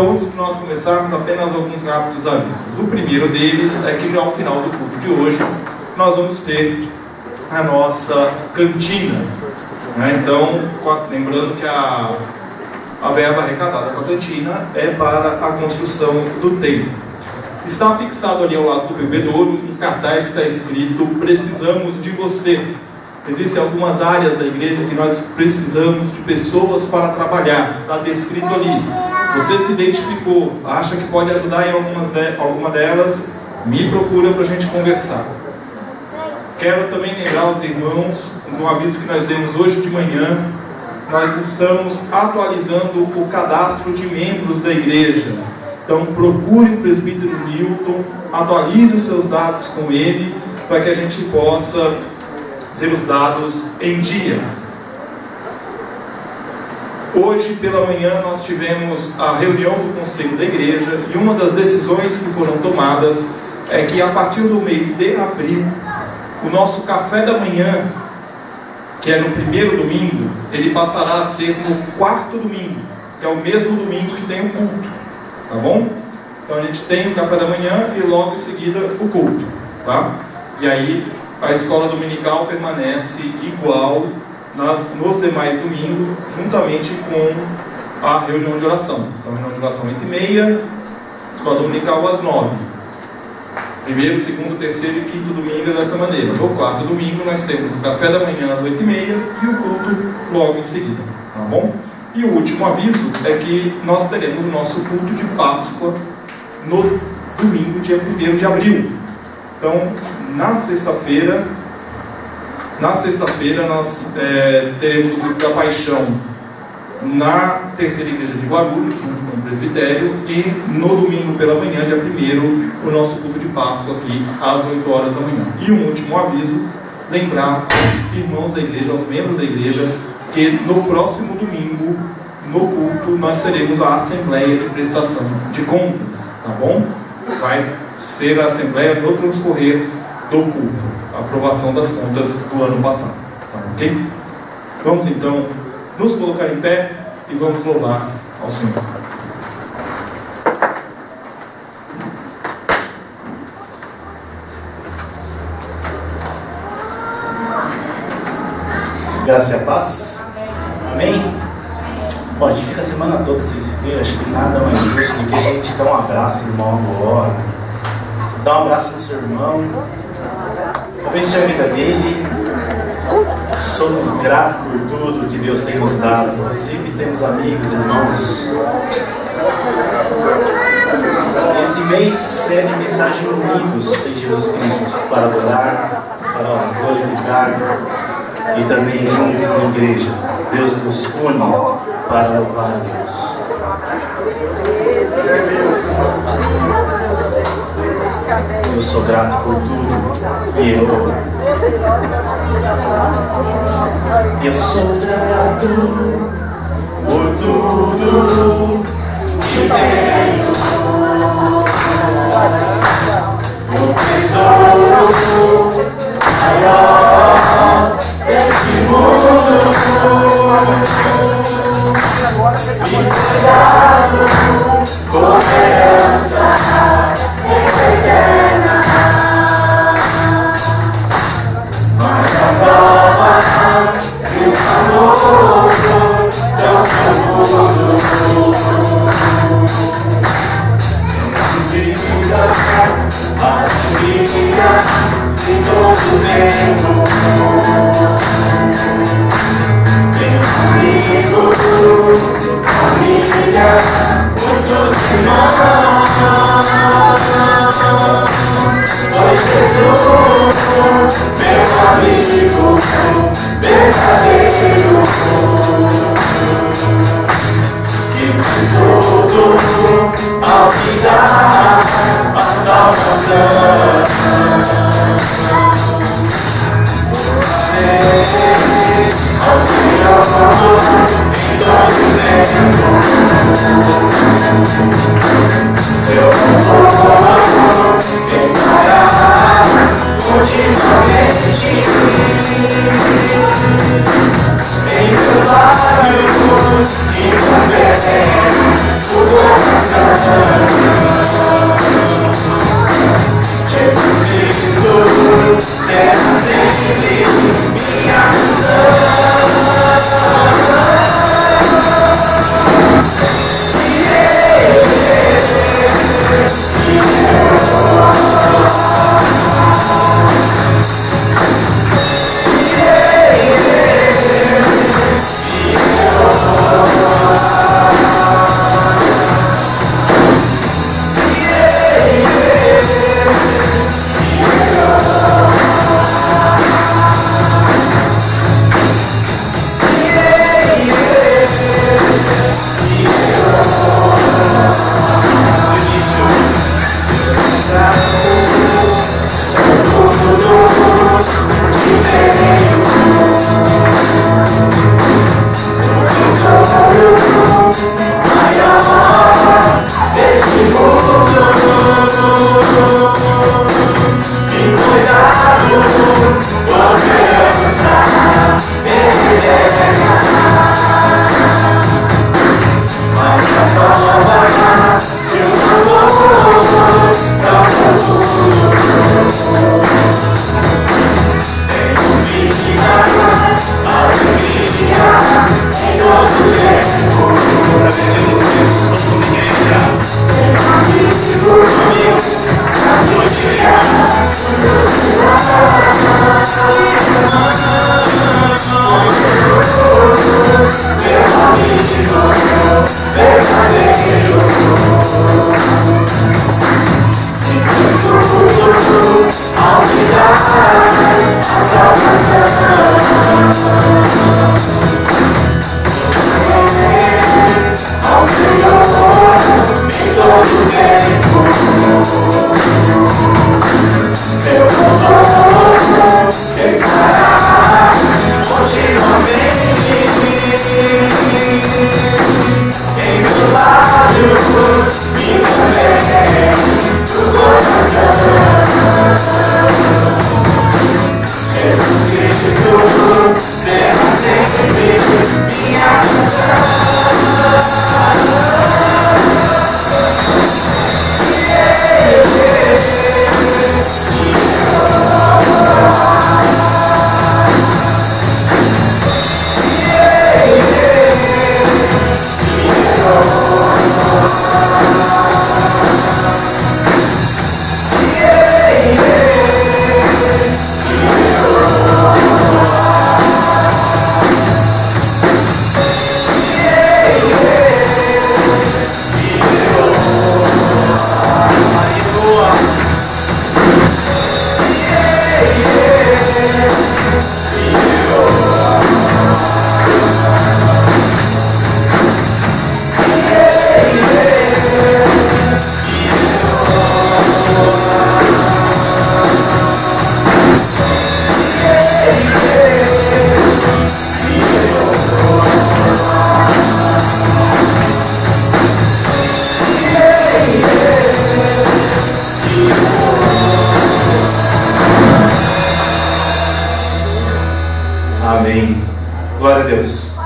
Então, antes de nós começarmos, apenas alguns rápidos avisos. O primeiro deles é que ao final do culto de hoje, nós vamos ter a nossa cantina. Então, lembrando que a verba arrecadada com a cantina é para a construção do templo. Está fixado ali ao lado do bebedouro, em cartaz está escrito: precisamos de você. Existem algumas áreas da igreja que nós precisamos de pessoas para trabalhar. Está descrito ali. Você se identificou, acha que pode ajudar em alguma delas, me procura para a gente conversar. Quero também lembrar os irmãos de um aviso que nós demos hoje de manhã. Nós estamos atualizando o cadastro de membros da igreja. Então procure o presbítero Newton, atualize os seus dados com ele, para que a gente possa ter os dados em dia. Hoje pela manhã nós tivemos a reunião do conselho da igreja, e uma das decisões que foram tomadas é que a partir do mês de abril, o nosso café da manhã, que é no primeiro domingo, ele passará a ser no quarto domingo, que é o mesmo domingo que tem o culto, tá bom? Então a gente tem o café da manhã e logo em seguida o culto, tá? E aí a escola dominical permanece igual nos demais domingos, juntamente com a reunião de oração. Então a reunião de oração 8h30, escola dominical às 9h. Primeiro, segundo, terceiro e quinto domingo é dessa maneira. No quarto domingo nós temos o café da manhã às 8h30 e o culto logo em seguida, tá bom? E o último aviso é que nós teremos o nosso culto de Páscoa no domingo, dia 1º de abril. Então, na sexta-feira nós teremos o culto da Paixão na terceira igreja de Guarulhos, junto com o presbitério, e no domingo pela manhã, dia 1º, o nosso culto de Páscoa aqui às 8h da manhã. E um último aviso, lembrar aos irmãos da igreja, aos membros da igreja, que no próximo domingo, no culto, nós teremos a Assembleia de Prestação de Contas, tá bom? Vai ser a Assembleia no transcorrer do culto, a aprovação das contas do ano passado, tá ok? Vamos então nos colocar em pé e vamos louvar ao Senhor. Graça e a paz. Amém? Bom, a gente fica a semana toda sem se ver. Acho que nada mais justo do que a gente dar um abraço no irmão agora. Dá um abraço no seu irmão. Abençoe a vida dele. Somos gratos por tudo que Deus tem nos dado. Inclusive temos amigos, irmãos. Esse mês é de mensagem unidos em Jesus Cristo, para adorar, para glorificar e também juntos na igreja. Deus nos une para louvar a Deus. Eu sou grato por tudo e eu sou grato por tudo que tenho, o tesouro maior desse mundo, e cuidado com herança eterna. Mas a prova de um amor tão profundo, vida, a vida em todo tempo. Tenho amigos, família, muitos irmãos. Pois Jesus, meu amigo verdadeiro, que faz tudo ao me dar a salvação. Ao Senhor em todo tempo, seu amor estará continuamente em meus lábios, e também o coração. Amém. Glória a Deus.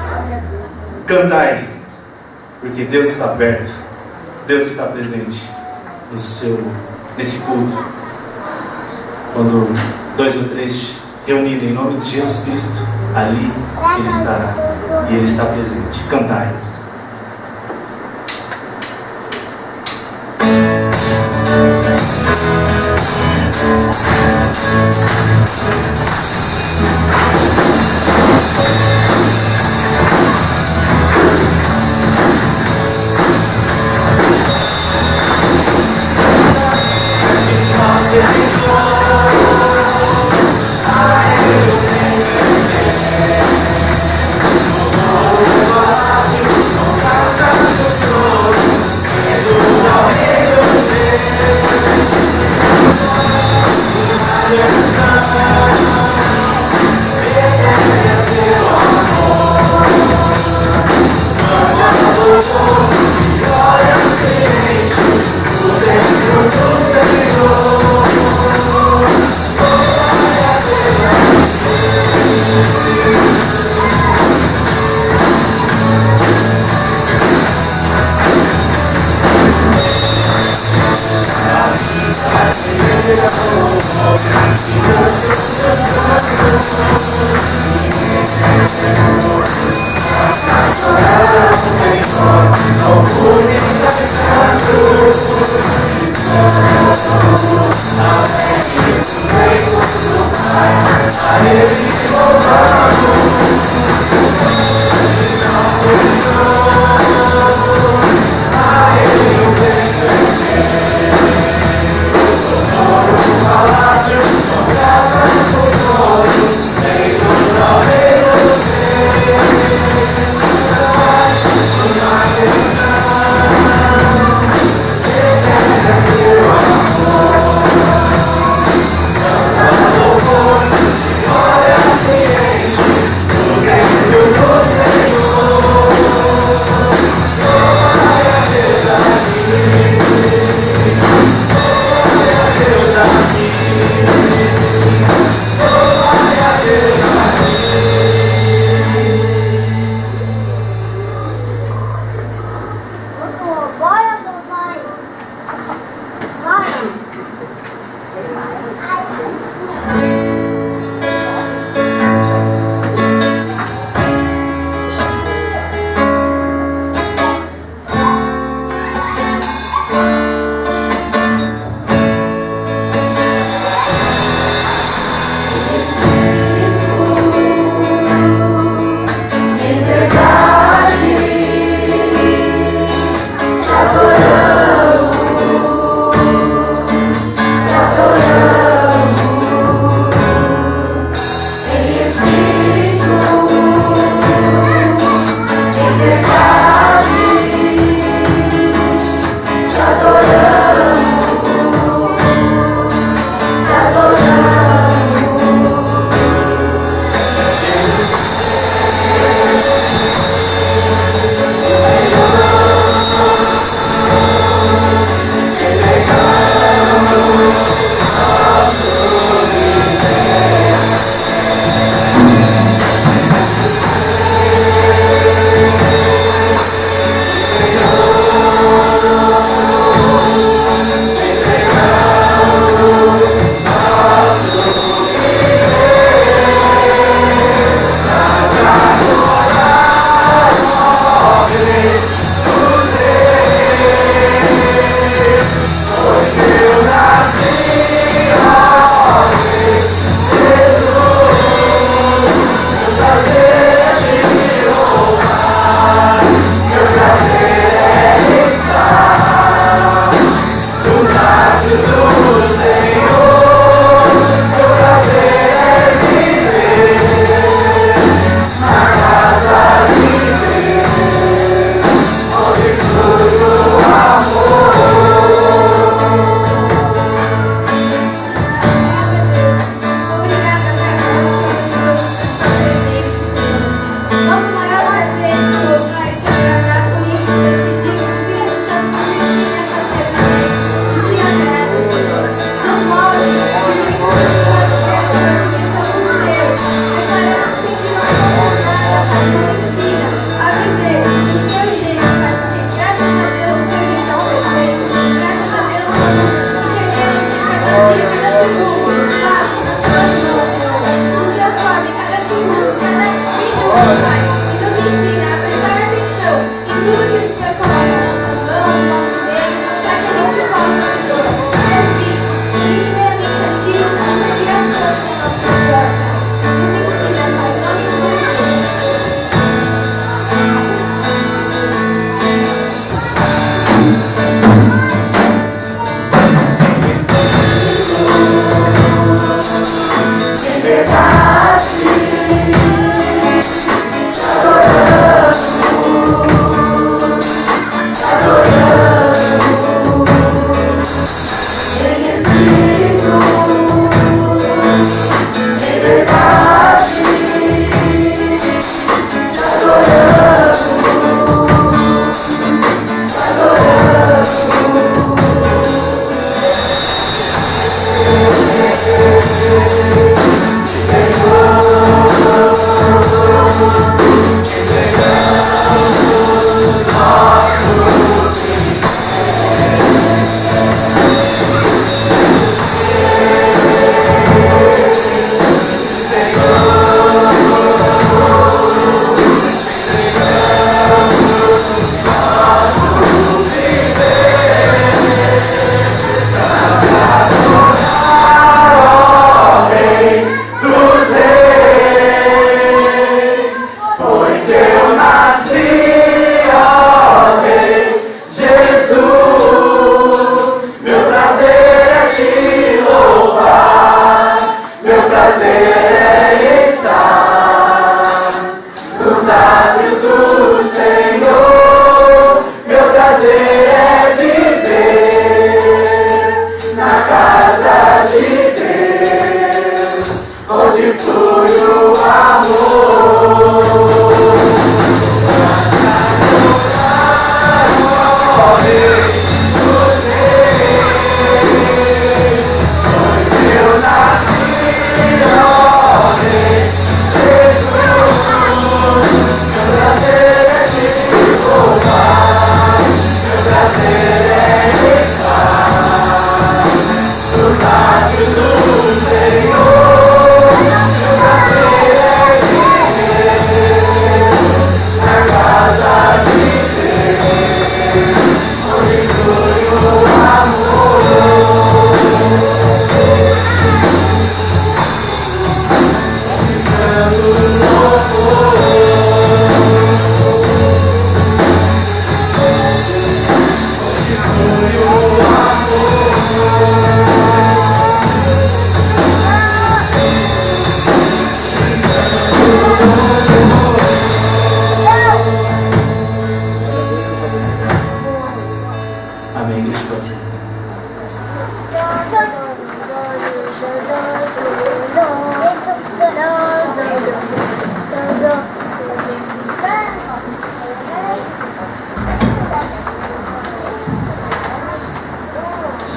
Cantai, porque Deus está perto. Deus está presente nesse culto. Quando 2 ou 3 reunidos em nome de Jesus Cristo, ali Ele estará. E Ele está presente. Cantai.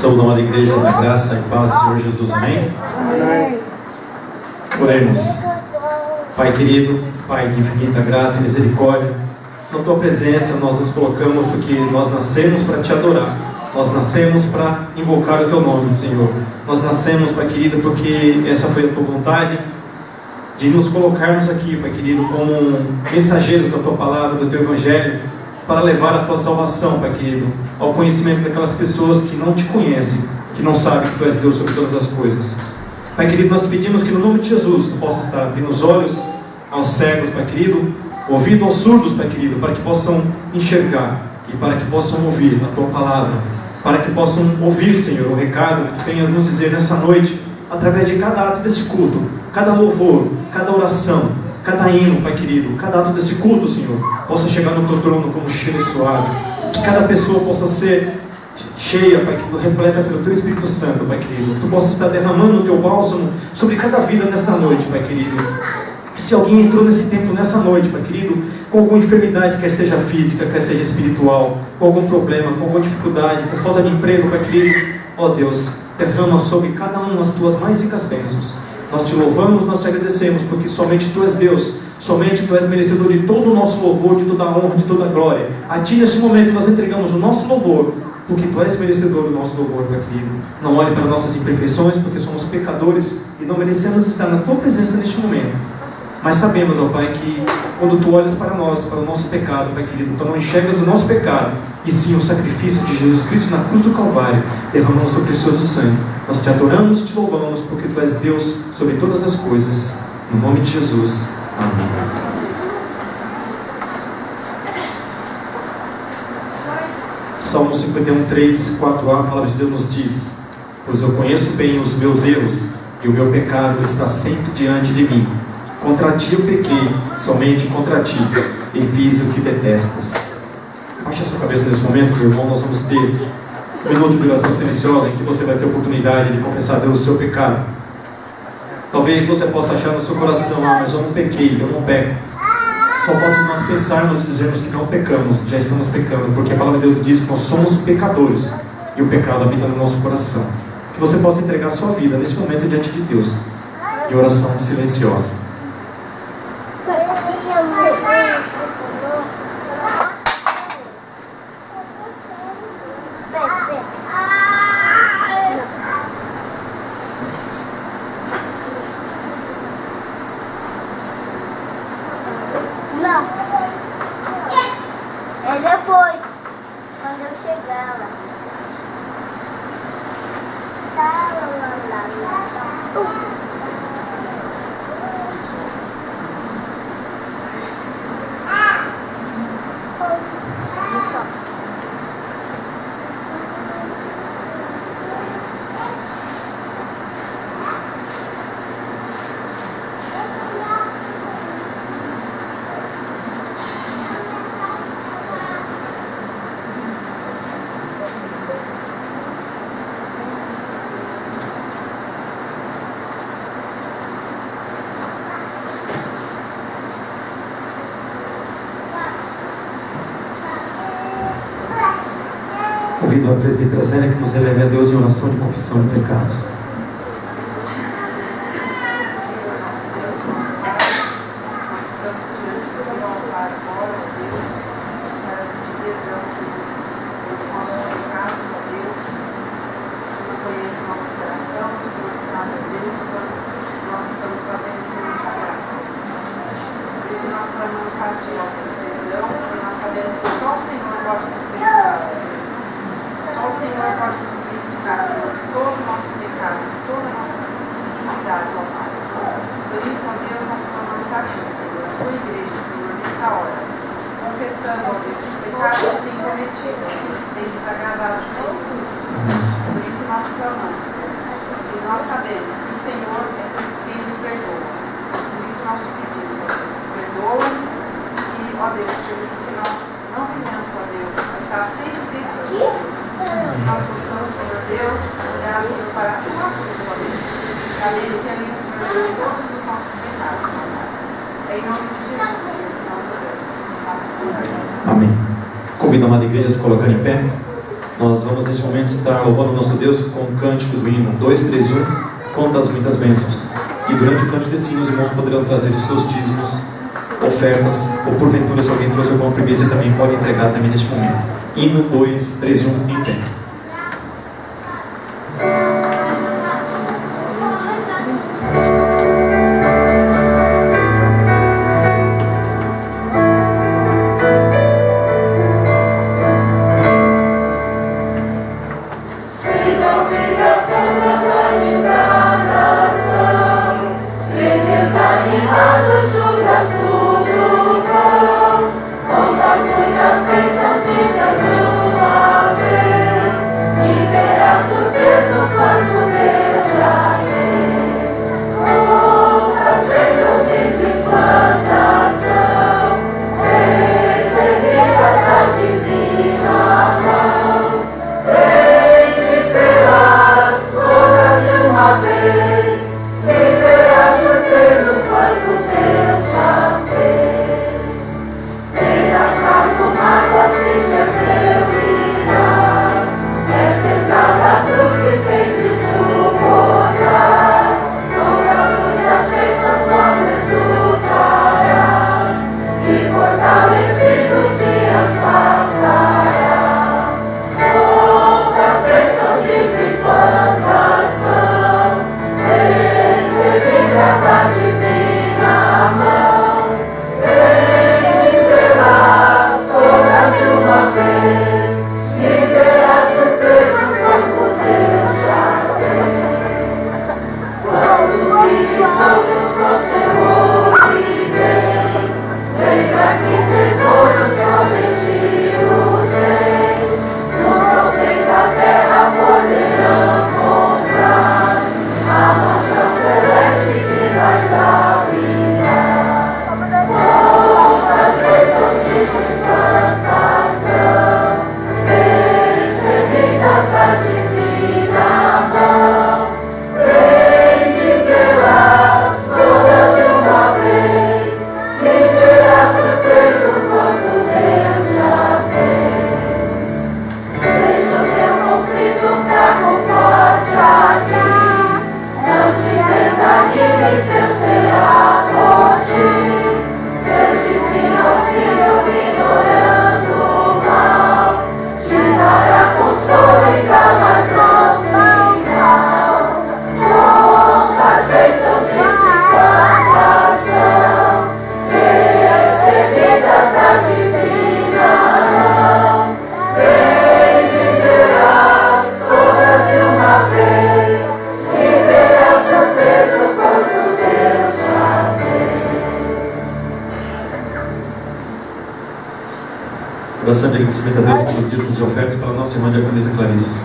Saúde, amada igreja, da graça e paz do Senhor Jesus, amém? Amém. Oremos. Pai querido, Pai de infinita graça e misericórdia, na Tua presença nós nos colocamos porque nós nascemos para Te adorar, nós nascemos para invocar o Teu nome, Senhor. Nós nascemos, Pai querido, porque essa foi a Tua vontade de nos colocarmos aqui, Pai querido, como mensageiros da Tua palavra, do Teu Evangelho, para levar a Tua salvação, Pai querido, ao conhecimento daquelas pessoas que não Te conhecem, que não sabem que Tu és Deus sobre todas as coisas. Pai querido, nós pedimos que no nome de Jesus Tu possa estar abrindo os olhos aos cegos, Pai querido, ouvido aos surdos, Pai querido, para que possam enxergar e para que possam ouvir a Tua palavra, para que possam ouvir, Senhor, o recado que Tu tem a nos dizer nessa noite, através de cada ato desse culto, cada louvor, cada oração, cada hino, Pai querido, cada ato desse culto, Senhor, possa chegar no Teu trono como cheiro suave, que cada pessoa possa ser cheia, Pai querido, repleta pelo Teu Espírito Santo, Pai querido, Tu possa estar derramando o Teu bálsamo sobre cada vida nesta noite, Pai querido. Que se alguém entrou nesse tempo, nessa noite, Pai querido, com alguma enfermidade, quer seja física, quer seja espiritual, com algum problema, com alguma dificuldade, com falta de emprego, Pai querido, ó Deus, derrama sobre cada um as Tuas mais ricas bênçãos. Nós Te louvamos, nós Te agradecemos, porque somente Tu és Deus, somente Tu és merecedor de todo o nosso louvor, de toda a honra, de toda a glória. A Ti neste momento nós entregamos o nosso louvor, porque Tu és merecedor do nosso louvor, Pai querido. Não olhe para nossas imperfeições, porque somos pecadores e não merecemos estar na Tua presença neste momento. Mas sabemos, ó Pai, que quando Tu olhas para nós, para o nosso pecado, Pai querido, Tu não enxergas o nosso pecado, e sim o sacrifício de Jesus Cristo na cruz do Calvário, derramando o Seu precioso sangue. Nós Te adoramos e Te louvamos, porque Tu és Deus sobre todas as coisas. No nome de Jesus. Amém. Salmo 51, 3, 4a, a palavra de Deus nos diz: pois eu conheço bem os meus erros, e o meu pecado está sempre diante de mim. Contra Ti eu pequei, somente contra Ti, e fiz o que detestas. Baixe a sua cabeça nesse momento, meu irmão. Nós vamos ter um minuto de oração silenciosa, em que você vai ter a oportunidade de confessar a Deus o seu pecado. Talvez você possa achar no seu coração: ah, mas eu não pequei, eu não peco. Só falta nós pensarmos e dizermos que não pecamos, já estamos pecando, porque a palavra de Deus diz que nós somos pecadores, e o pecado habita no nosso coração. Que você possa entregar a sua vida nesse momento diante de Deus, em oração silenciosa. É depois, quando eu chegar lá. Convido a presbítera Zélia que nos eleve a Deus em oração de confissão de pecados. Amém. Convido a amada igreja a se colocar em pé. Nós vamos nesse momento estar louvando o nosso Deus com o cântico do hino 231, conta as muitas bênçãos. E durante o cântico desse hino, os irmãos poderão trazer os seus dízimos, ofertas, ou porventura, se alguém trouxe alguma primícia, também pode entregar também neste momento. Hino 231 em pé. Muitas bênçãos de Jesus uma vez. Oração de agradecimento a Deus pelos dízimos e ofertas para a nossa irmã diaconisa Clarice.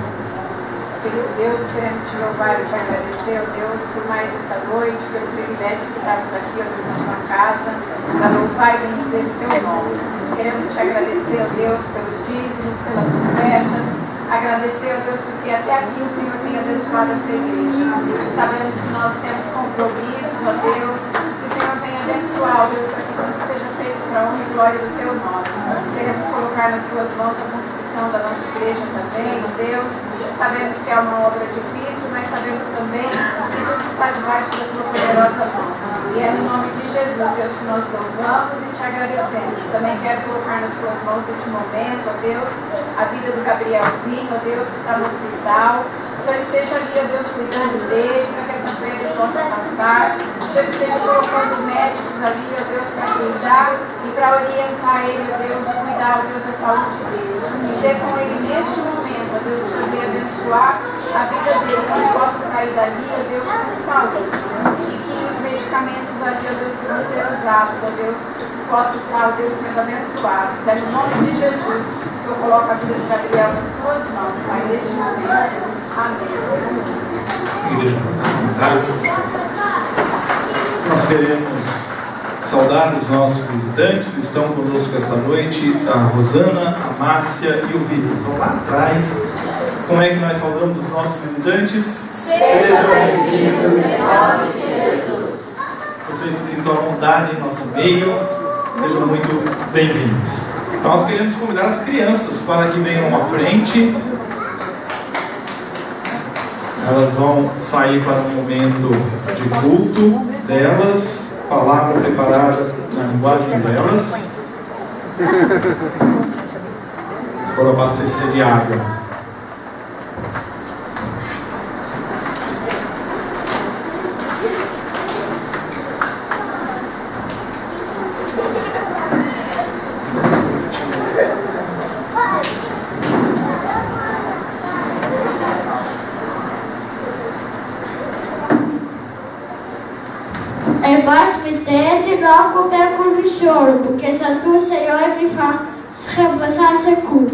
Querido Deus, queremos te louvar e te agradecer, ó Deus, por mais esta noite, pelo privilégio de estarmos aqui, ó Deus, na tua casa, para louvar e bendizer o teu nome. Queremos te agradecer, ó Deus, pelos dízimos, pelas ofertas, agradecer, ó Deus, porque até aqui o Senhor tem abençoado esta igreja. Sabemos que nós temos compromissos, ó Deus, que o Senhor venha abençoar, ó Deus, para que tudo seja feito para a honra e glória do teu nome. Queremos colocar nas tuas mãos a construção da nossa igreja também, ó Deus. Sabemos que é uma obra difícil, mas sabemos também que tudo está debaixo da tua poderosa mão. E é no nome de Jesus, Deus, que nós louvamos e te agradecemos. Também quero colocar nas tuas mãos neste momento, ó Deus, a vida do Gabrielzinho, ó Deus, que está no hospital. O Senhor esteja ali, ó Deus, cuidando dele, para que essa febre possa passar. O Senhor esteja colocando médicos ali, ó Deus, para cuidar e para orientar ele, ó Deus, e cuidar, ó Deus, da saúde dele. Ser com ele neste momento, ó Deus, que o Senhor venha abençoar a vida dele, que ele possa sair dali, ó Deus, com saúde. E que os medicamentos ali, ó Deus, que vão ser usados, ó Deus, possam estar, ó Deus, sendo abençoados. É no nome de Jesus que eu coloco a vida do Gabriel nas tuas mãos, Pai, neste momento. Amém. Igreja, vamos se sentar. Nós queremos saudar os nossos visitantes que estão conosco esta noite, a Rosana, a Márcia e o Vitor. Então lá atrás, como é que nós saudamos os nossos visitantes? Sejam bem-vindos em nome de Jesus. Vocês se sintam à vontade em nosso meio, sejam muito bem-vindos. Nós queremos convidar as crianças para que venham à frente. Elas vão sair para um momento de culto delas, palavra preparada na linguagem delas. Eles foram abastecer de água. Embaixo-me tende logo pego do choro, porque só tu, Senhor, me faz repassar essa cura.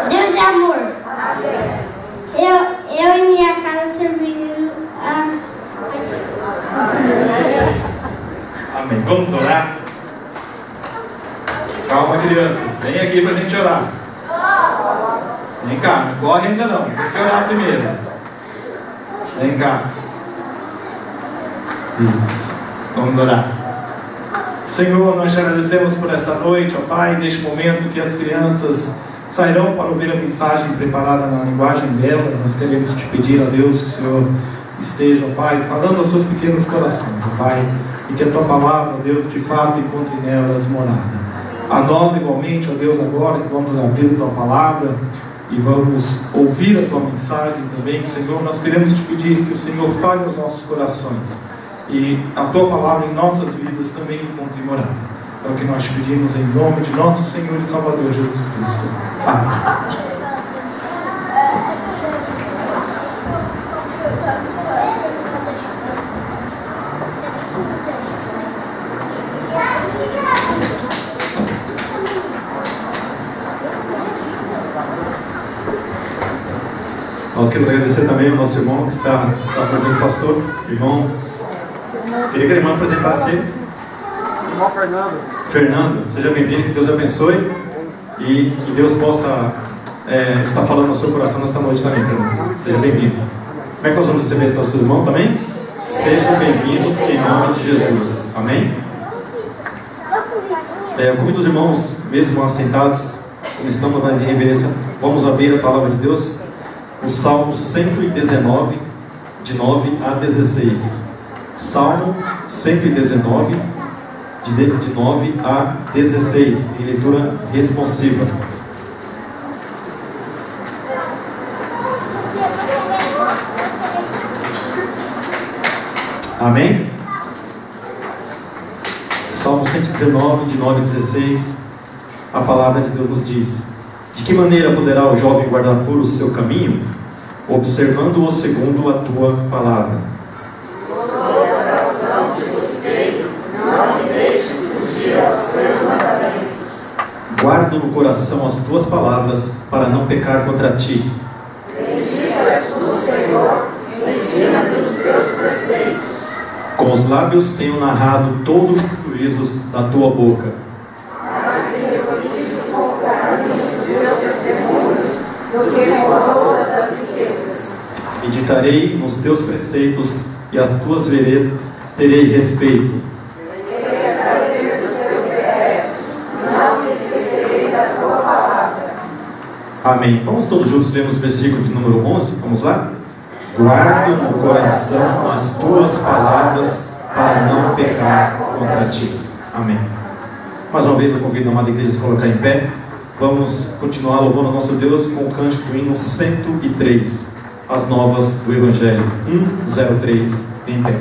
Deus é amor. Eu e minha casa servindo a... Amém. Vamos orar? Calma, crianças. Vem aqui para a gente orar. Vem cá, não corre ainda não. Tem que orar primeiro. Vem cá. Isso. Vamos orar. Senhor, nós te agradecemos por esta noite, ó Pai, neste momento que as crianças sairão para ouvir a mensagem preparada na linguagem delas. Nós queremos te pedir a Deus que o Senhor esteja, ó Pai, falando aos seus pequenos corações, ó Pai, e que a tua palavra, ó Deus, de fato encontre nelas morada. A nós igualmente, ó Deus, agora que vamos abrir a tua palavra e vamos ouvir a tua mensagem também, Senhor, nós queremos te pedir que o Senhor fale aos nossos corações e a tua palavra em nossas vidas também encontre morada. É o que nós te pedimos em nome de nosso Senhor e Salvador Jesus Cristo. Amém. Nós queremos agradecer também ao nosso irmão que está por aqui, pastor. Irmão, queria que a irmã apresentasse ele. Irmão Fernando. Fernando, seja bem-vindo, que Deus abençoe e que Deus possa estar falando no seu coração nesta noite também, Fernando. Seja bem-vindo. Como é que nós vamos receber esse nosso irmão também? Sejam bem-vindos em nome de Jesus. Amém? Eu convido os irmãos, mesmo assentados, como estamos mais em reverência, vamos abrir a palavra de Deus. O Salmo 119, de 9 a 16. Salmo 119, de 9 a 16, em leitura responsiva. Amém? Salmo 119, de 9 a 16, a palavra de Deus nos diz: de que maneira poderá o jovem guardar puro o seu caminho? Observando-o segundo a tua palavra. Toda oração te busquei, não me deixes Guardo no coração as tuas palavras para não pecar contra ti. Com os lábios tenho narrado todos os juízos da tua boca. Meditarei nos teus preceitos e as tuas veredas terei respeito. Amém. Vamos todos juntos ler os versículos de número 11? Vamos lá? Guardo no coração as tuas palavras para não pecar contra ti. Amém. Mais uma vez eu convido a amada igreja a se colocar em pé. Vamos continuar louvando o nosso Deus com o cântico do hino 103, as novas do Evangelho, 103, em pé.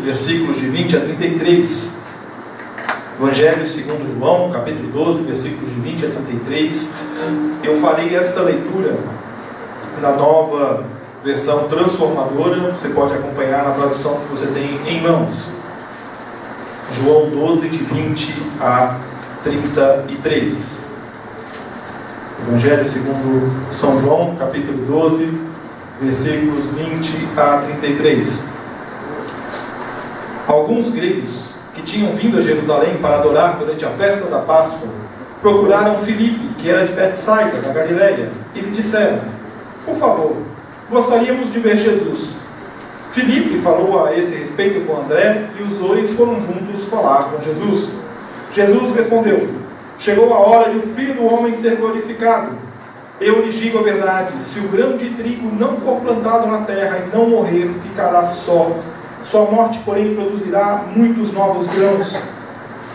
Versículos de 20 a 33. Evangelho segundo João, capítulo 12, versículos de 20 a 33. Eu farei esta leitura na nova versão transformadora. Você pode acompanhar na tradução que você tem em mãos. João 12, de 20 a 33. Evangelho segundo São João, capítulo 12, versículos 20 a 33. Alguns gregos que tinham vindo a Jerusalém para adorar durante a festa da Páscoa procuraram Filipe, que era de Betsaida, da Galileia, e lhe disseram: por favor, gostaríamos de ver Jesus. Filipe falou a esse respeito com André, e os dois foram juntos falar com Jesus. Jesus respondeu: chegou a hora de o Filho do Homem ser glorificado. Eu lhes digo a verdade, se o grão de trigo não for plantado na terra e não morrer, ficará só. Sua morte, porém, produzirá muitos novos grãos.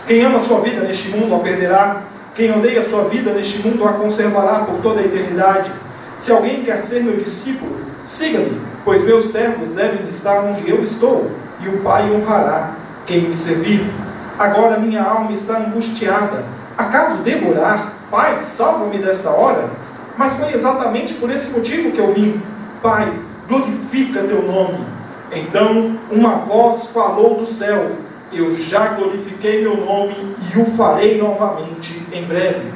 Quem ama sua vida neste mundo a perderá. Quem odeia sua vida neste mundo a conservará por toda a eternidade. Se alguém quer ser meu discípulo, siga-me, pois meus servos devem estar onde eu estou, e o Pai honrará quem me servir. Agora minha alma está angustiada. Acaso devo orar? Pai, salva-me desta hora. Mas foi exatamente por esse motivo que eu vim. Pai, glorifica teu nome. Então uma voz falou do céu: eu já glorifiquei meu nome e o farei novamente em breve.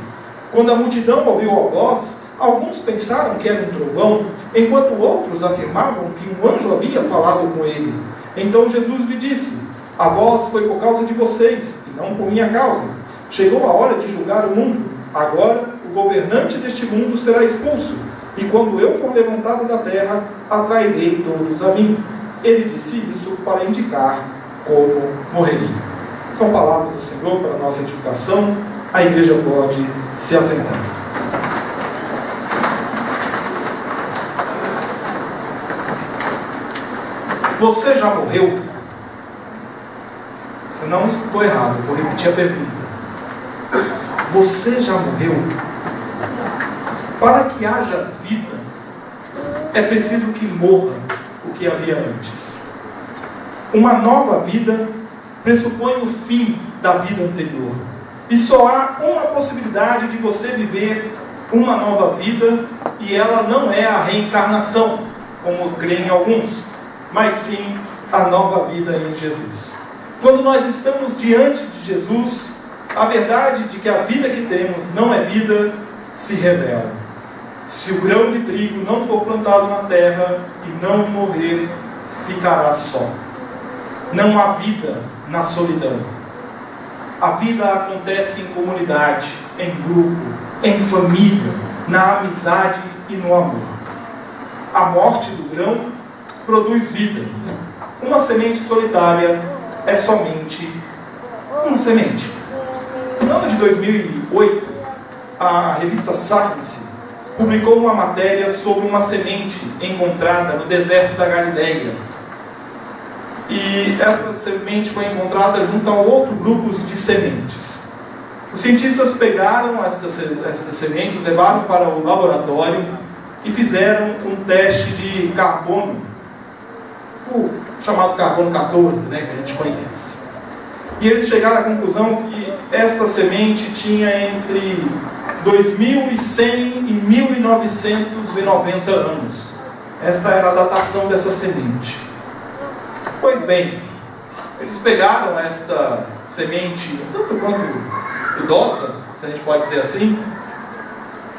Quando a multidão ouviu a voz, alguns pensaram que era um trovão, enquanto outros afirmavam que um anjo havia falado com ele. Então Jesus lhe disse: a voz foi por causa de vocês, e não por minha causa. Chegou a hora de julgar o mundo. Agora o governante deste mundo será expulso, e quando eu for levantado da terra, atrairei todos a mim. Ele disse isso para indicar como morreria. São palavras do Senhor para a nossa edificação. A igreja pode se assentar. Você já morreu? Você não escutou errado, vou repetir a pergunta. Você já morreu? Para que haja vida, é preciso que morra o que havia antes. Uma nova vida pressupõe o fim da vida anterior. E só há uma possibilidade de você viver uma nova vida, e ela não é a reencarnação, como creem alguns, mas sim a nova vida em Jesus. Quando nós estamos diante de Jesus, a verdade de que a vida que temos não é vida se revela. Se o grão de trigo não for plantado na terra e não morrer, ficará só. Não há vida na solidão. A vida acontece em comunidade, em grupo, em família, na amizade e no amor. A morte do grão produz vida. Uma semente solitária é somente uma semente. No ano de 2008, a revista Science publicou uma matéria sobre uma semente encontrada no deserto da Galileia. E essa semente foi encontrada junto a outro grupo de sementes. Os cientistas pegaram essas sementes, levaram para o laboratório e fizeram um teste de carbono, o chamado carbono 14, que a gente conhece. E eles chegaram à conclusão que esta semente tinha entre 2100 e 1990 anos. Esta era a datação dessa semente. Pois bem, eles pegaram esta semente, tanto quanto idosa, se a gente pode dizer assim,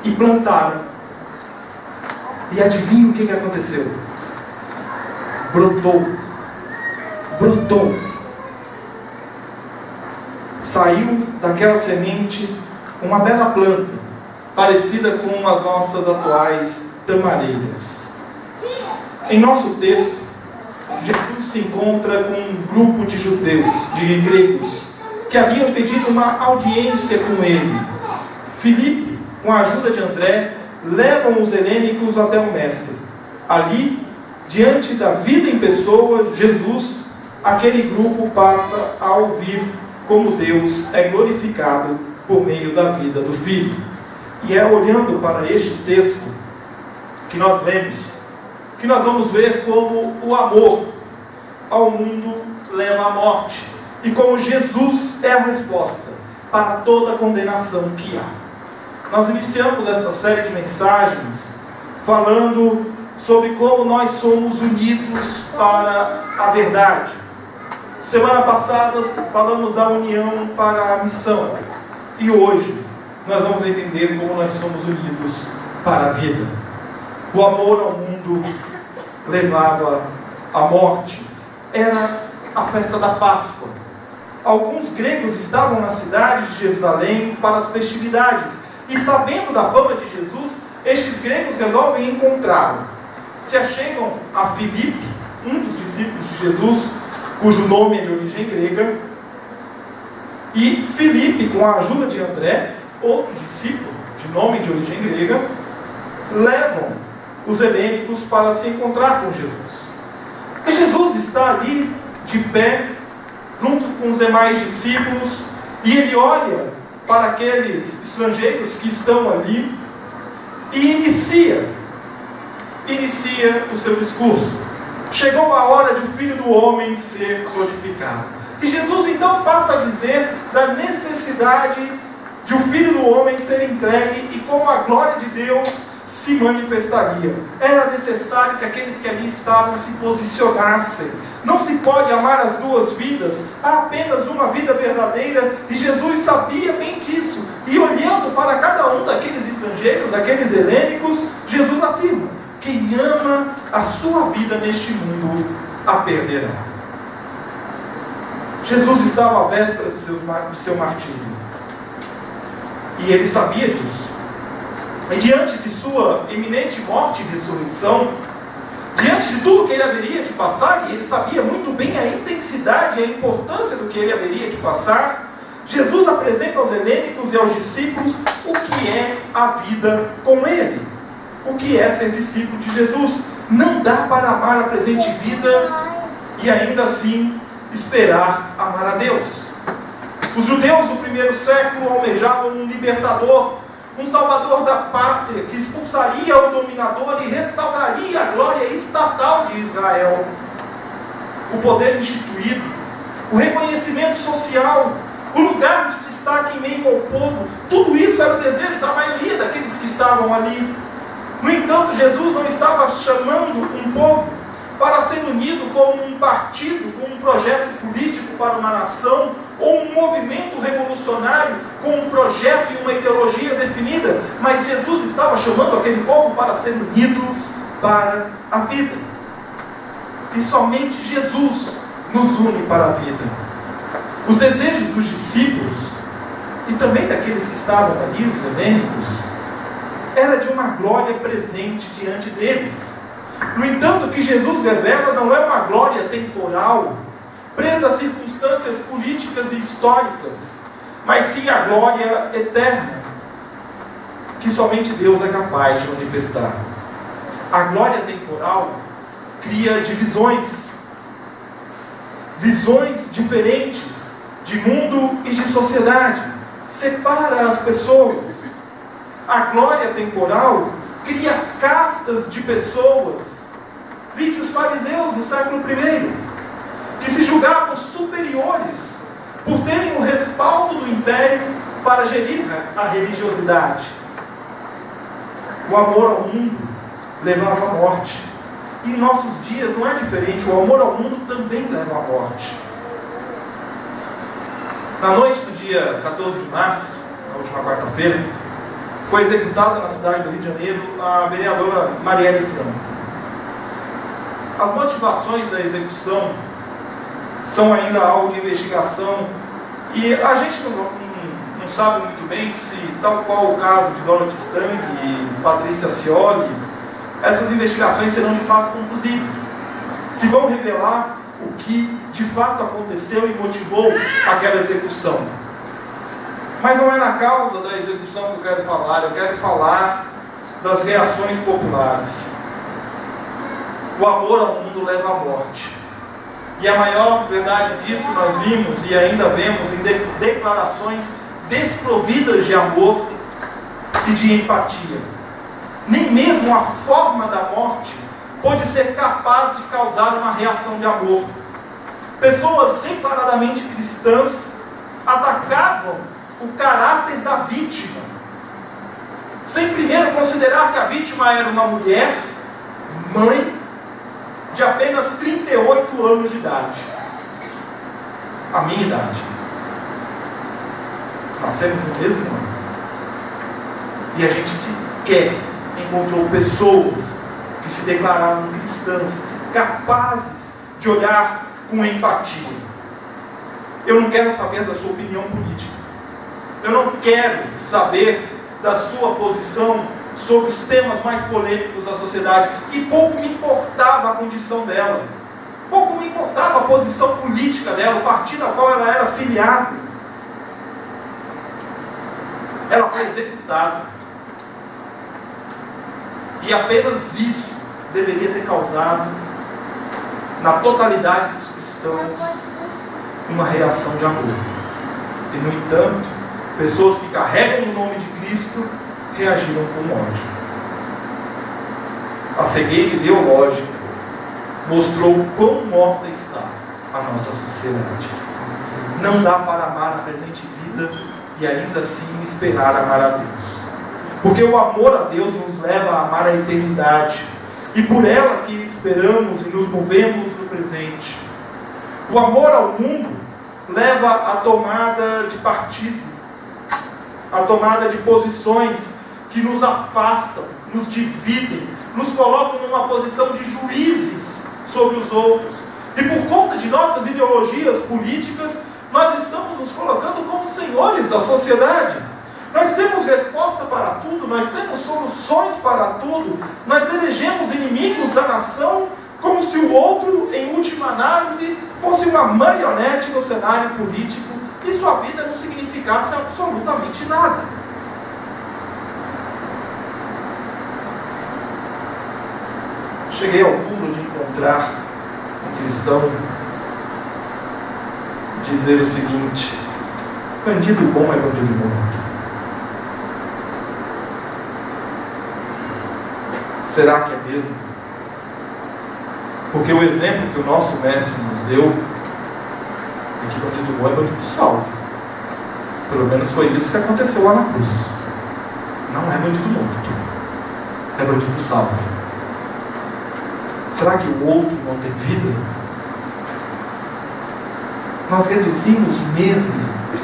e plantaram. E adivinha o que aconteceu? Brotou. Saiu daquela semente uma bela planta, parecida com as nossas atuais tamareiras. Em nosso texto, Jesus se encontra com um grupo de judeus, de gregos, que haviam pedido uma audiência com ele. Filipe, com a ajuda de André, levam os helênicos até o mestre. Ali, diante da vida em pessoa, Jesus, aquele grupo passa a ouvir como Deus é glorificado por meio da vida do Filho. E é olhando para este texto que nós lemos, que nós vamos ver como o amor ao mundo leva à morte, e como Jesus é a resposta para toda a condenação que há. Nós iniciamos esta série de mensagens falando sobre como nós somos unidos para a verdade. Semana passada falamos da união para a missão, e hoje nós vamos entender como nós somos unidos para a vida. O amor ao mundo levava à morte. Era a festa da Páscoa. Alguns gregos estavam na cidade de Jerusalém para as festividades, e sabendo da fama de Jesus, estes gregos resolvem encontrá-lo. Se achegam a Filipe, um dos discípulos de Jesus, cujo nome é de origem grega, e Filipe, com a ajuda de André, outro discípulo de nome de origem grega, levam os helênicos para se encontrar com Jesus. E Jesus está ali, de pé, junto com os demais discípulos, e ele olha para aqueles estrangeiros que estão ali e inicia o seu discurso. Chegou a hora de o Filho do Homem ser glorificado. E Jesus então passa a dizer da necessidade de o Filho do Homem ser entregue e como a glória de Deus se manifestaria. Era necessário que aqueles que ali estavam se posicionassem. Não se pode amar as duas vidas, há apenas uma vida verdadeira, e Jesus sabia bem disso. E olhando para cada um daqueles estrangeiros, aqueles helênicos, Jesus afirma: quem ama a sua vida neste mundo, a perderá. Jesus estava à véspera do seu martírio, e ele sabia disso. E diante de sua iminente morte e ressurreição, diante de tudo que ele haveria de passar, e ele sabia muito bem a intensidade e a importância do que ele haveria de passar, Jesus apresenta aos helênicos e aos discípulos o que é a vida com ele, o que é ser discípulo de Jesus. Não dá para amar a presente vida e ainda assim esperar amar a Deus. Os judeus do primeiro século almejavam um libertador, um salvador da pátria, que expulsaria o dominador e restauraria a glória estatal de Israel. O poder instituído, o reconhecimento social, o lugar de destaque em meio ao povo, tudo isso era o desejo da maioria daqueles que estavam ali. No entanto, Jesus não estava chamando um povo para ser unido como um partido, com um projeto político para uma nação, ou um movimento revolucionário com um projeto e uma ideologia definida, mas Jesus estava chamando aquele povo para ser unidos para a vida. E somente Jesus nos une para a vida. Os desejos dos discípulos, e também daqueles que estavam ali, os helênicos, era de uma glória presente diante deles. No entanto, o que Jesus revela não é uma glória temporal, presa a circunstâncias políticas e históricas, mas sim a glória eterna, que somente Deus é capaz de manifestar. A glória temporal cria divisões, visões diferentes de mundo e de sociedade, separa as pessoas. A glória temporal cria castas de pessoas. Vide os fariseus no século I, que se julgavam superiores por terem o respaldo do império para gerir a religiosidade. O amor ao mundo levava à morte. E em nossos dias não é diferente, o amor ao mundo também leva à morte. Na noite do dia 14 de março, na última quarta-feira, foi executada na cidade do Rio de Janeiro a vereadora Marielle Franco. As motivações da execução são ainda alvo de investigação e a gente não sabe muito bem se, tal qual o caso de Dorothy Stang e Patrícia Scioli, essas investigações serão de fato conclusivas, se vão revelar o que de fato aconteceu e motivou aquela execução. Mas não é na causa da execução que eu quero falar das reações populares. O amor ao mundo leva à morte. E a maior verdade disso nós vimos e ainda vemos em declarações desprovidas de amor e de empatia. Nem mesmo a forma da morte pode ser capaz de causar uma reação de amor. Pessoas declaradamente cristãs atacavam o caráter da vítima, sem primeiro considerar que a vítima era uma mulher, mãe, de apenas 38 anos de idade. A minha idade. Nascemos no mesmo ano. E a gente sequer encontrou pessoas que se declararam cristãs, capazes de olhar com empatia. Eu não quero saber da sua opinião política. Eu não quero saber da sua posição sobre os temas mais polêmicos da sociedade. E pouco me importava a condição dela. Pouco me importava a posição política dela, o partido ao qual ela era filiada. Ela foi executada. E apenas isso deveria ter causado, na totalidade dos cristãos, uma reação de amor. E, no entanto, pessoas que carregam o nome de Cristo reagiram com ódio. A cegueira ideológica mostrou quão morta está a nossa sociedade. Não dá para amar a presente vida e ainda assim esperar amar a Deus. Porque o amor a Deus nos leva a amar a eternidade. E por ela que esperamos e nos movemos no presente. O amor ao mundo leva à tomada de partido, à tomada de posições que nos afastam, nos dividem, nos colocam numa posição de juízes sobre os outros. E por conta de nossas ideologias políticas, nós estamos nos colocando como senhores da sociedade. Nós temos resposta para tudo, nós temos soluções para tudo, nós elegemos inimigos da nação como se o outro, em última análise, fosse uma marionete no cenário político e sua vida não significasse absolutamente nada. Cheguei ao cúmulo de encontrar um cristão dizer o seguinte: bandido bom é bandido morto. Será que é mesmo? Porque o exemplo que o nosso mestre nos deu é que bandido bom é bandido salvo. Pelo menos foi isso que aconteceu lá na cruz. Não é bandido morto, é bandido salvo. Será que o outro não tem vida? Nós reduzimos mesmo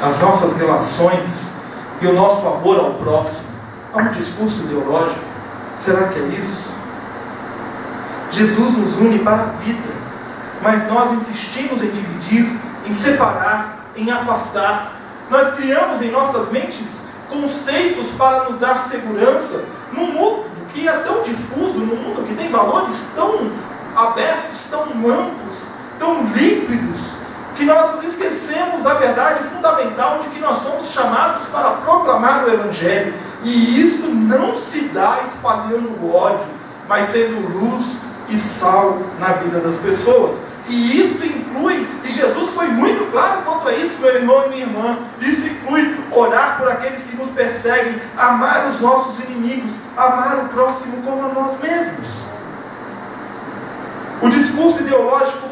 as nossas relações e o nosso amor ao próximo a um discurso ideológico? Será que é isso? Jesus nos une para a vida, mas nós insistimos em dividir, em separar, em afastar. Nós criamos em nossas mentes conceitos para nos dar segurança num mundo que é tão difuso, num mundo que tem valores tão abertos, tão amplos, tão líquidos, que nós nos esquecemos da verdade fundamental de que nós somos chamados para proclamar o Evangelho. E isso não se dá espalhando ódio, mas sendo luz e sal na vida das pessoas. E isso inclui, e Jesus foi muito claro quanto a isso, meu irmão e minha irmã, isso inclui orar por aqueles que nos perseguem, amar os nossos inimigos, amar o próximo como a nós mesmos. O discurso ideológico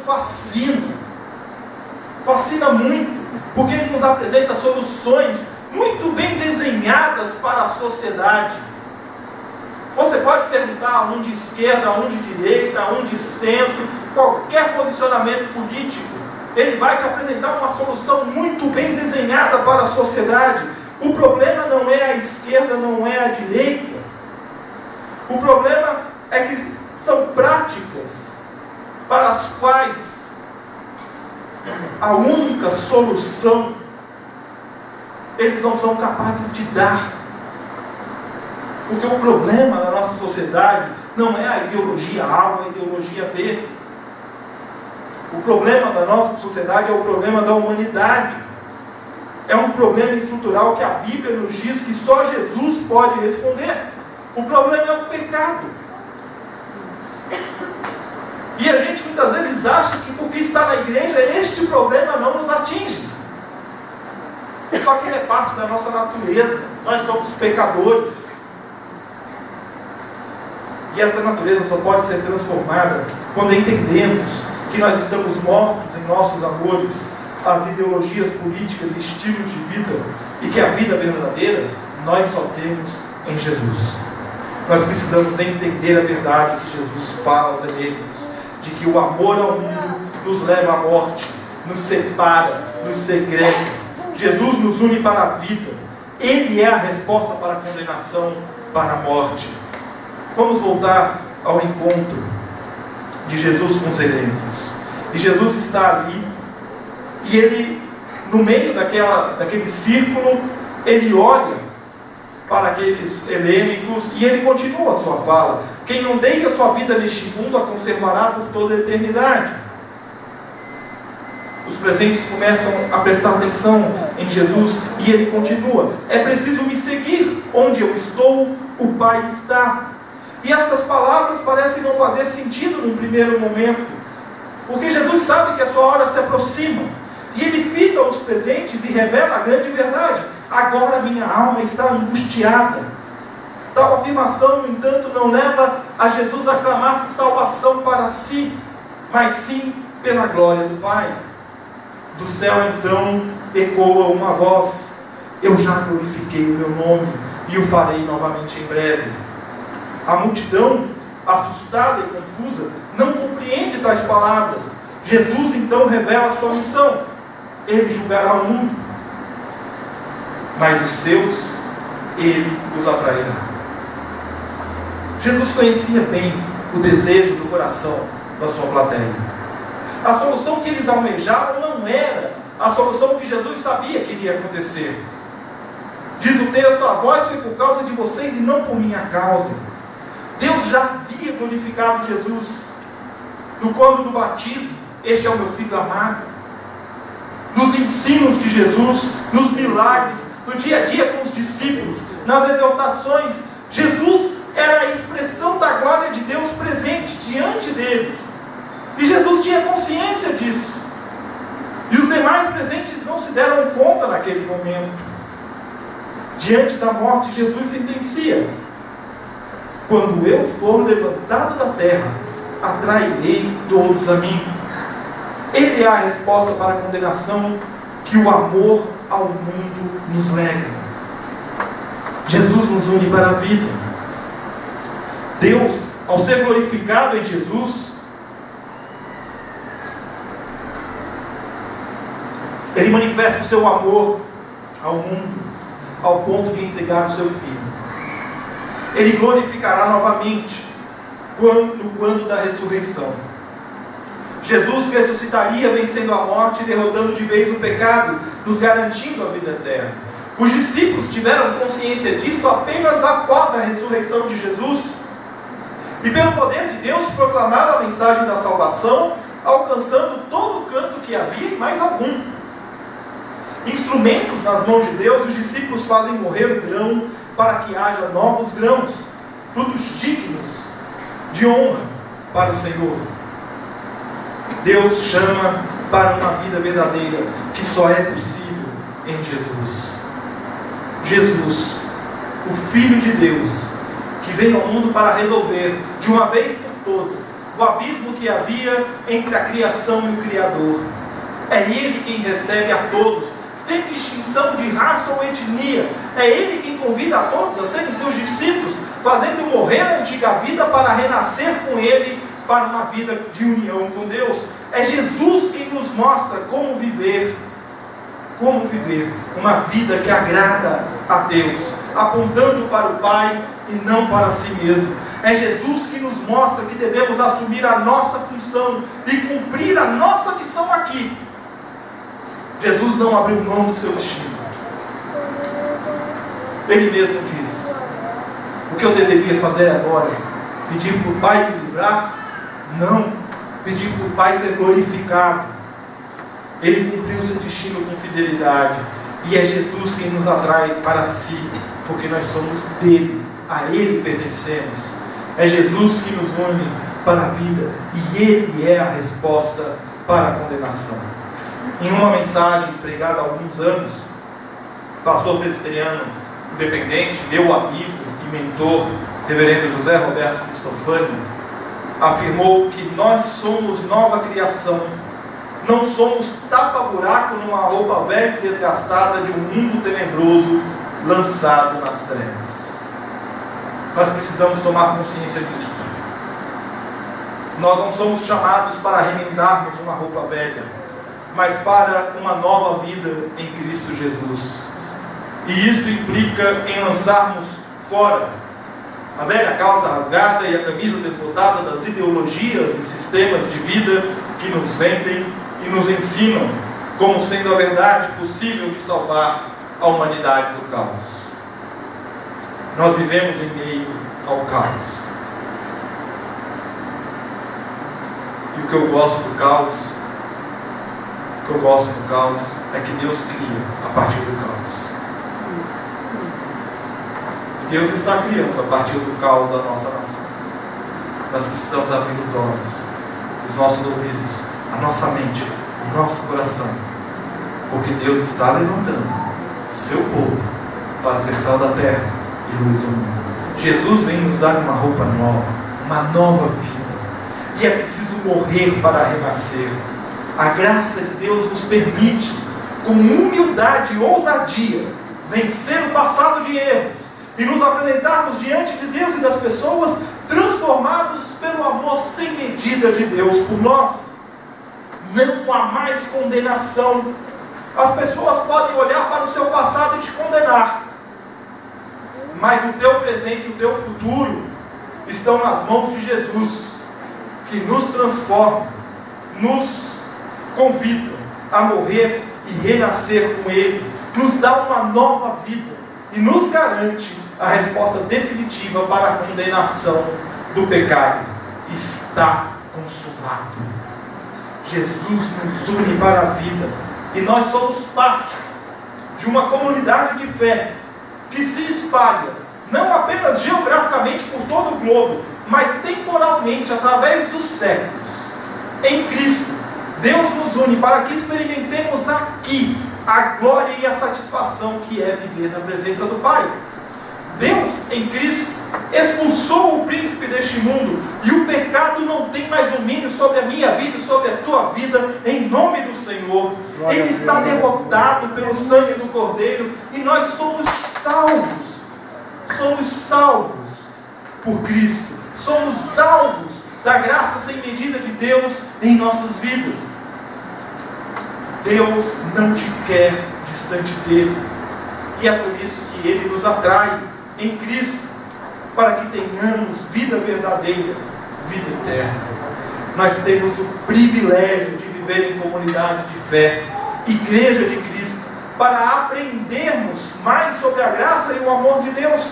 fascina muito, porque ele nos apresenta soluções muito bem desenhadas para a sociedade. Você pode perguntar a um de esquerda, a um de direita, a um de centro, qualquer posicionamento político, ele vai te apresentar uma solução muito bem desenhada para a sociedade. O problema não é a esquerda, não é a direita. O problema é que são práticas para as quais a única solução eles não são capazes de dar. Porque o problema da nossa sociedade não é a ideologia A ou a ideologia B. O problema da nossa sociedade é o problema da humanidade. É um problema estrutural que a Bíblia nos diz que só Jesus pode responder. O problema é o pecado. E a gente muitas vezes acha que porque está na igreja, este problema não nos atinge. Só que ele é parte da nossa natureza. Nós somos pecadores. E essa natureza só pode ser transformada quando entendemos que nós estamos mortos em nossos amores, às ideologias políticas e estilos de vida, e que a vida verdadeira nós só temos em Jesus. Nós precisamos entender a verdade que Jesus fala aos Efésios, de que o amor ao mundo nos leva à morte, nos separa, nos segrega. Jesus nos une para a vida. Ele é a resposta para a condenação, para a morte. Vamos voltar ao encontro de Jesus com os helênicos. E Jesus está ali, e ele, no meio daquele círculo, ele olha para aqueles helênicos e ele continua a sua fala: quem não deixa a sua vida neste mundo a conservará por toda a eternidade. Os presentes começam a prestar atenção em Jesus e ele continua: é preciso me seguir, onde eu estou, o Pai está. E essas palavras parecem não fazer sentido num primeiro momento, porque Jesus sabe que a sua hora se aproxima. E ele fita os presentes e revela a grande verdade: agora minha alma está angustiada. Tal afirmação, no entanto, não leva a Jesus a clamar por salvação para si, mas sim pela glória do Pai. Do céu então ecoa uma voz: eu já glorifiquei o meu nome e o farei novamente em breve. A multidão, assustada e confusa, não compreende tais palavras. Jesus então revela a sua missão: ele julgará o mundo, mas os seus ele os atrairá. Jesus conhecia bem o desejo do coração da sua plateia. A solução que eles almejavam não era a solução que Jesus sabia que iria acontecer. Diz o texto: a voz foi por causa de vocês e não por minha causa. Deus já havia glorificado Jesus no quando do batismo: este é o meu filho amado. Nos ensinos de Jesus, nos milagres, no dia a dia com os discípulos, nas exaltações, Jesus era a expressão da glória de Deus presente diante deles. E Jesus tinha consciência disso. E os demais presentes não se deram conta naquele momento. Diante da morte, Jesus sentencia: quando eu for levantado da terra, atrairei todos a mim. Ele é a resposta para a condenação que o amor ao mundo nos lega. Jesus nos une para a vida. Deus, ao ser glorificado em Jesus, ele manifesta o seu amor ao mundo, ao ponto de entregar o seu Filho. Ele glorificará novamente quando da ressurreição. Jesus ressuscitaria vencendo a morte e derrotando de vez o pecado, nos garantindo a vida eterna. Os discípulos tiveram consciência disso apenas após a ressurreição de Jesus. E pelo poder de Deus proclamaram a mensagem da salvação, alcançando todo o canto que havia e mais algum. Instrumentos nas mãos de Deus, os discípulos fazem morrer o grão para que haja novos grãos, frutos dignos de honra para o Senhor. Deus chama para uma vida verdadeira, que só é possível em Jesus. Jesus, o Filho de Deus, que veio ao mundo para resolver, de uma vez por todas, o abismo que havia entre a criação e o Criador. É Ele quem recebe a todos, sem distinção de raça ou etnia. É Ele quem convida a todos a serem seus discípulos, fazendo morrer a antiga vida para renascer com Ele para uma vida de união com Deus. É Jesus quem nos mostra como viver uma vida que agrada a Deus, apontando para o Pai e não para si mesmo. É Jesus que nos mostra que devemos assumir a nossa função e cumprir a nossa missão aqui. Jesus não abriu mão do seu destino. Ele mesmo diz: o que eu deveria fazer agora? Pedir para o Pai me livrar? Não. Pedir para o Pai ser glorificado. Ele cumpriu seu destino com fidelidade. E é Jesus quem nos atrai para si, porque nós somos dele, a Ele pertencemos. É Jesus que nos une para a vida, e Ele é a resposta para a condenação. Em uma mensagem pregada há alguns anos, pastor presbiteriano independente, meu amigo e mentor, reverendo José Roberto Cristofani, afirmou que nós somos nova criação. Não somos tapa-buraco numa roupa velha e desgastada de um mundo tenebroso lançado nas trevas. Nós precisamos tomar consciência disso. Nós não somos chamados para remendarmos uma roupa velha, mas para uma nova vida em Cristo Jesus. E isso implica em lançarmos fora a velha calça rasgada e a camisa desbotada das ideologias e sistemas de vida que nos vendem e nos ensinam como sendo a verdade possível de salvar a humanidade do caos. Nós vivemos em meio ao caos. E o que eu gosto do caos, é que Deus cria a partir do caos. Deus está criando a partir do caos da nossa nação. nós precisamos abrir os olhos, os nossos ouvidos, a nossa mente, o nosso coração, porque Deus está levantando o seu povo para ser sal da terra e luz do mundo. Jesus vem nos dar uma roupa nova, uma nova vida, e é preciso morrer para renascer. A graça de Deus nos permite, com humildade e ousadia, vencer o passado de erros e nos apresentarmos diante de Deus e das pessoas transformados pelo amor sem medida de Deus por nós. Não há mais condenação. As pessoas podem olhar para o seu passado e te condenar, mas o teu presente e o teu futuro estão nas mãos de Jesus, que nos transforma, nos convida a morrer e renascer com Ele, nos dá uma nova vida e nos garante a resposta definitiva para a condenação do pecado. Está consumado. Jesus nos une para a vida, e nós somos parte de uma comunidade de fé que se espalha, não apenas geograficamente por todo o globo, mas temporalmente, através dos séculos. Em Cristo, Deus nos une para que experimentemos aqui a glória e a satisfação que é viver na presença do Pai. Deus, em Cristo, expulsou o príncipe deste mundo, e o pecado não tem mais domínio sobre a minha vida e sobre a tua vida, em nome do Senhor. Ele está derrotado pelo sangue do Cordeiro, e nós somos salvos. Somos salvos por Cristo. Somos alvos da graça sem medida de Deus em nossas vidas. Deus não te quer distante dele, e é por isso que Ele nos atrai em Cristo, para que tenhamos vida verdadeira, vida eterna. Nós temos o privilégio de viver em comunidade de fé, igreja de Cristo, para aprendermos mais sobre a graça e o amor de Deus.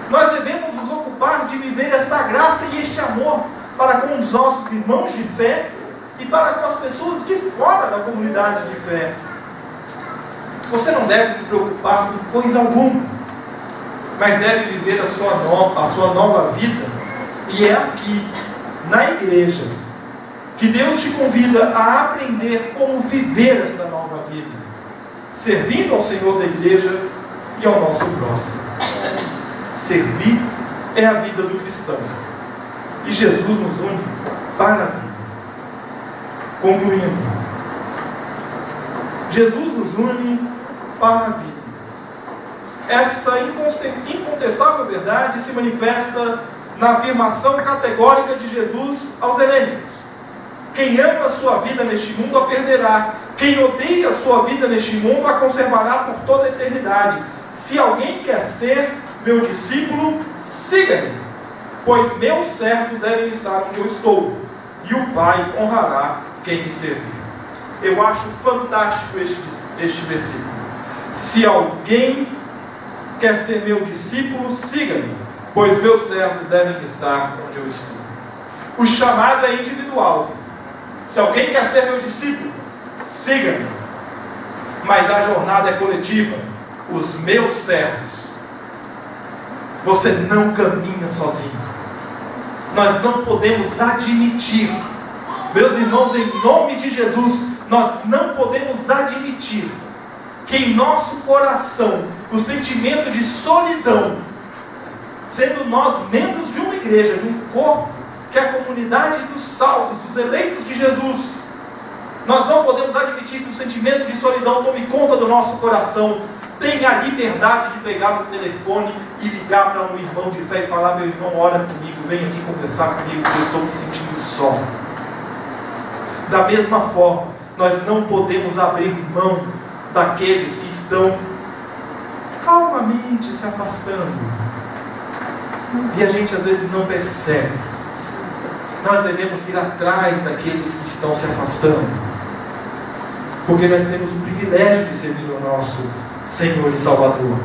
Nós devemos nos ocupar de viver esta graça e este amor para com os nossos irmãos de fé e para com as pessoas de fora da comunidade de fé. Você não deve se preocupar com coisa alguma, mas deve viver a sua nova vida. E é aqui, na igreja, que Deus te convida a aprender como viver esta nova vida, servindo ao Senhor da igreja e ao nosso próximo. Servir é a vida do cristão, e Jesus nos une para a vida. Concluindo, Jesus nos une para a vida. Essa incontestável verdade se manifesta na afirmação categórica de Jesus aos helênicos: quem ama a sua vida neste mundo a perderá, quem odeia a sua vida neste mundo a conservará por toda a eternidade. Se alguém quer ser meu discípulo, siga-me, pois meus servos devem estar onde eu estou, e o Pai honrará quem me servir. Eu acho fantástico este versículo. Se alguém quer ser meu discípulo, siga-me, pois meus servos devem estar onde eu estou. O chamado é individual. Se alguém quer ser meu discípulo, siga-me. Mas a jornada é coletiva. Os meus servos. Você não caminha sozinho. Nós não podemos admitir, meus irmãos, em nome de Jesus, nós não podemos admitir que em nosso coração o sentimento de solidão, sendo nós membros de uma igreja, de um corpo, que é a comunidade dos salvos, dos eleitos de Jesus, nós não podemos admitir que o sentimento de solidão tome conta do nosso coração. Tenha a liberdade de pegar no telefone e ligar para um irmão de fé e falar: meu irmão, ora comigo, vem aqui conversar comigo, porque eu estou me sentindo só. Da mesma forma, nós não podemos abrir mão daqueles que estão calmamente se afastando, e a gente às vezes não percebe. Nós devemos ir atrás daqueles que estão se afastando, porque nós temos o privilégio de servir o nosso Senhor e Salvador.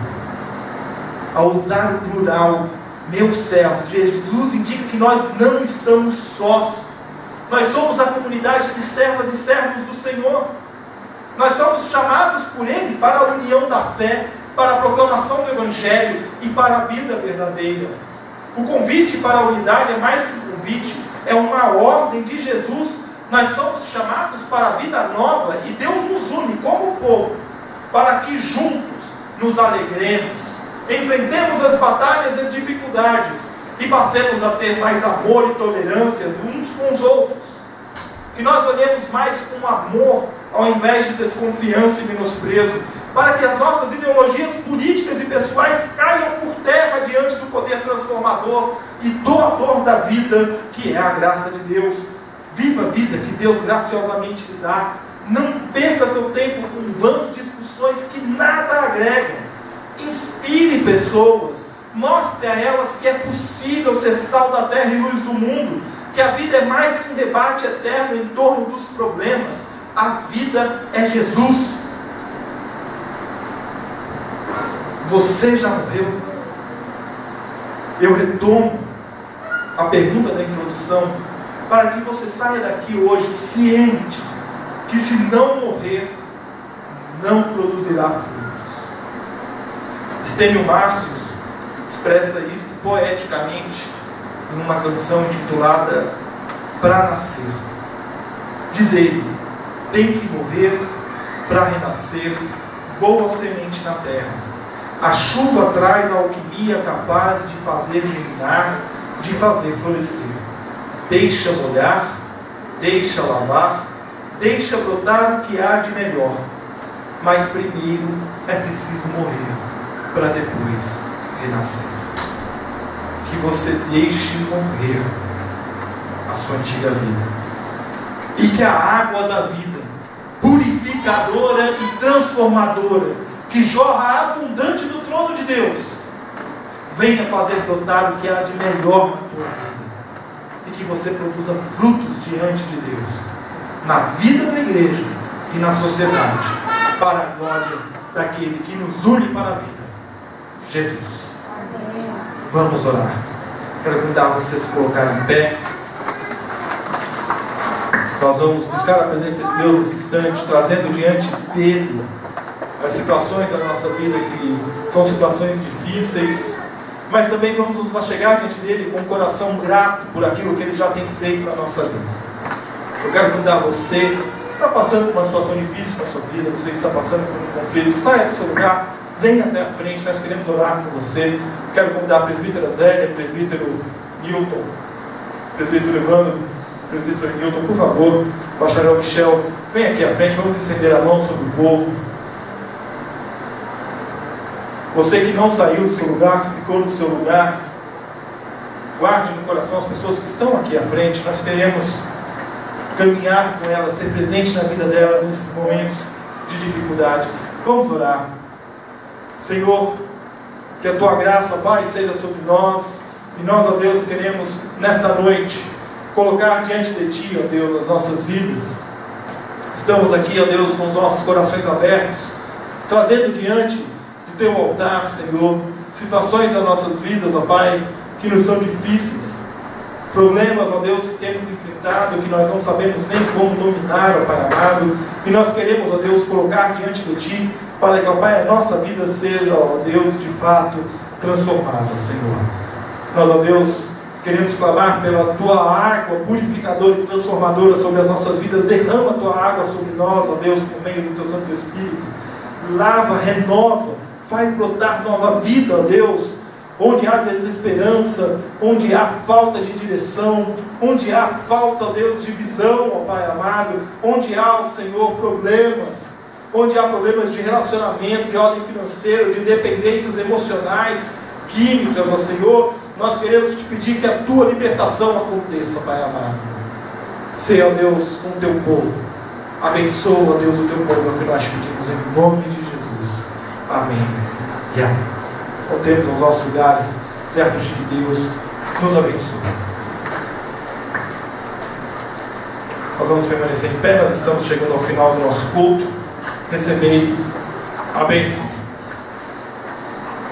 Ao usar o plural, meus servos, Jesus indica que nós não estamos sós. Nós somos a comunidade de servas e servos do Senhor. Nós somos chamados por Ele para a união da fé, para a proclamação do Evangelho e para a vida verdadeira. O convite para a unidade é mais que um convite, é uma ordem de Jesus. Nós somos chamados para a vida nova e Deus nos une como povo, para que juntos nos alegremos, enfrentemos as batalhas e as dificuldades e passemos a ter mais amor e tolerância uns com os outros. Que nós olhemos mais com amor ao invés de desconfiança e menosprezo, para que as nossas ideologias políticas e pessoais caiam por terra diante do poder transformador e doador da vida, que é a graça de Deus. Viva a vida que Deus graciosamente lhe dá. Não perca seu tempo com vãs discussões que nada agregam. Inspire pessoas, mostre a elas que é possível ser sal da terra e luz do mundo, que a vida é mais que um debate eterno em torno dos problemas. A vida é Jesus. Você já morreu? Eu retomo a pergunta da introdução, para que você saia daqui hoje ciente que se não morrer, não produzirá frutos. Estênio Márcio expressa isso poeticamente em uma canção intitulada Pra Nascer. Diz ele: tem que morrer para renascer, boa semente na terra. A chuva traz a alquimia capaz de fazer germinar, de fazer florescer. Deixa molhar, deixa lavar, deixa brotar o que há de melhor. Mas primeiro é preciso morrer, para depois renascer. Que você deixe morrer a sua antiga vida. E que a água da vida, purificadora e transformadora, que jorra abundante do trono de Deus, venha fazer brotar o que há de melhor na tua vida. E que você produza frutos diante de Deus, na vida da igreja e na sociedade, para a glória daquele que nos une para a vida, Jesus. Vamos orar. Quero convidar vocês a se colocarem em pé. Nós vamos buscar a presença de Deus nesse instante, trazendo diante dele as situações da nossa vida que são situações difíceis, mas também vamos nos chegar diante dele com um coração grato por aquilo que ele já tem feito na nossa vida. Eu quero convidar você que está passando por uma situação difícil na sua vida, você está passando por um conflito, saia do seu lugar, venha até a frente, nós queremos orar com você. Quero convidar a presbítera Zélia, presbítero Newton, presbítero Evandro, presbítero Newton, por favor, bacharel Michel, venha aqui à frente, vamos estender a mão sobre o povo. Você que não saiu do seu lugar, que ficou no seu lugar, guarde no coração as pessoas que estão aqui à frente. Nós queremos caminhar com elas, ser presente na vida delas nesses momentos de dificuldade. Vamos orar. Senhor, que a Tua graça, ó Pai, seja sobre nós. E nós, ó Deus, queremos nesta noite colocar diante de Ti, ó Deus, as nossas vidas. Estamos aqui, ó Deus, com os nossos corações abertos, trazendo diante Teu altar, Senhor, situações das nossas vidas, ó Pai, que nos são difíceis, problemas, ó Deus, que temos enfrentado, que nós não sabemos nem como dominar, ó Pai amado, e nós queremos, ó Deus, colocar diante de Ti, para que, ó Pai, a nossa vida seja, ó Deus, de fato, transformada, Senhor. Nós, ó Deus, queremos clamar pela Tua água purificadora e transformadora sobre as nossas vidas. Derrama a Tua água sobre nós, ó Deus, por meio do Teu Santo Espírito. Lava, renova, faz brotar nova vida, ó Deus, onde há desesperança, onde há falta de direção, onde há falta, ó Deus, de visão, ó Pai amado, onde há, ó Senhor, problemas, onde há problemas de relacionamento, de ordem financeira, de dependências emocionais, químicas, ó Senhor, nós queremos Te pedir que a Tua libertação aconteça, ó Pai amado. Seja, ó Deus, com o Teu povo. Abençoa, ó Deus, o Teu povo, é o que nós pedimos em nome de Jesus. Amém e amém. Voltemos aos nossos lugares, certos de que Deus nos abençoe. Nós vamos permanecer em pé, nós estamos chegando ao final do nosso culto. Recebei a bênção.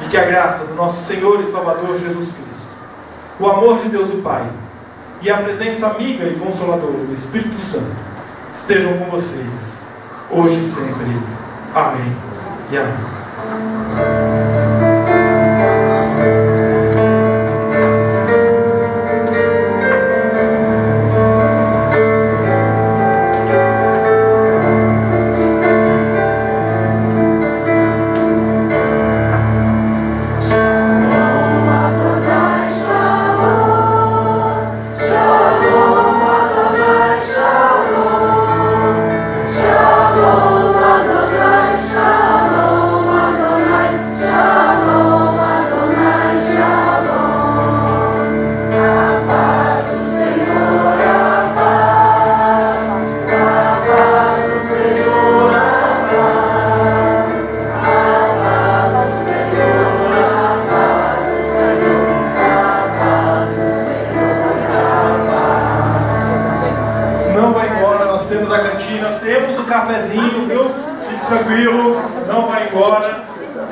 E que a graça do nosso Senhor e Salvador Jesus Cristo, o amor de Deus o Pai e a presença amiga e consoladora do Espírito Santo estejam com vocês, hoje e sempre. Amém e amém. temos a cantina, temos o cafezinho, viu? Fique tranquilo, não vai embora.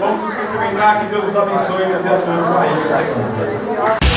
Vamos nos cumprimentar, que Deus os abençoe e nos dê a todos uma rica semana.